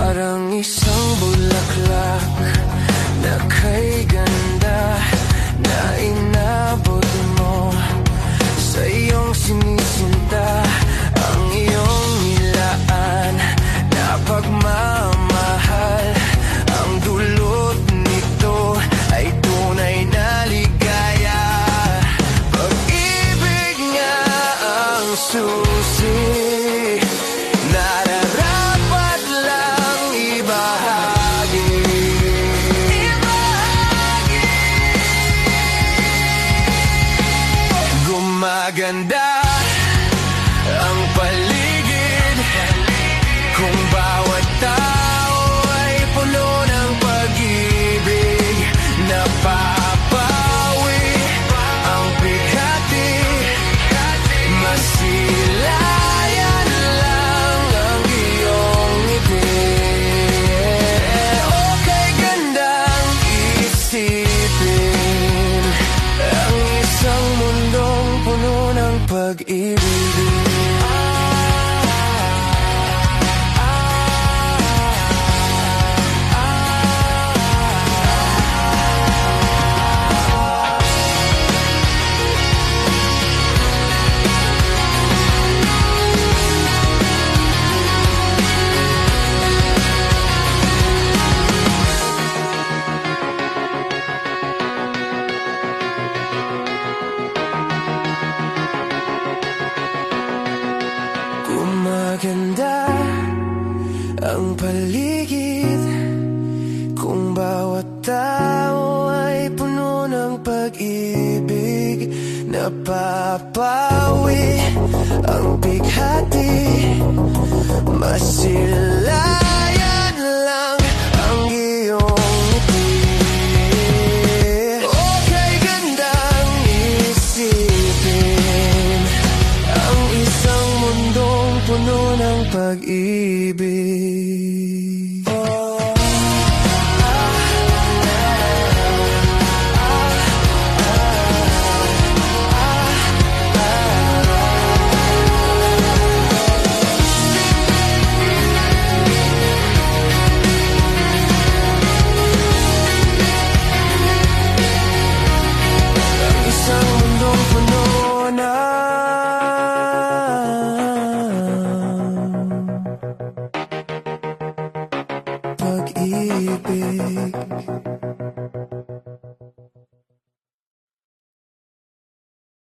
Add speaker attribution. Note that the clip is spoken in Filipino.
Speaker 1: Parang isang bulaklak na kay ganda na inabot mo sa iyong sinisinta. Ang iyong nilaan na pagmamahal, ang dulot nito ay tunay na ligaya. Pag-ibig nga ang susi, nararapat lang ibahagi. Gumaganda ang paligid kung bawat tao ay puno ng pag-ibig. Napapawi ang bighati, masilayan lang ang iyong ngiti. Okay, gandang isipin ang isang mundong puno ng pag-ibig. Gumaganda ang paligid kung bawat tao ay puno ng pag-ibig. Napapawi ang bighati, masilayan lang ang iyong ngiti. Okay, gandang isipin ang isang mundong puno ng pag-ibig.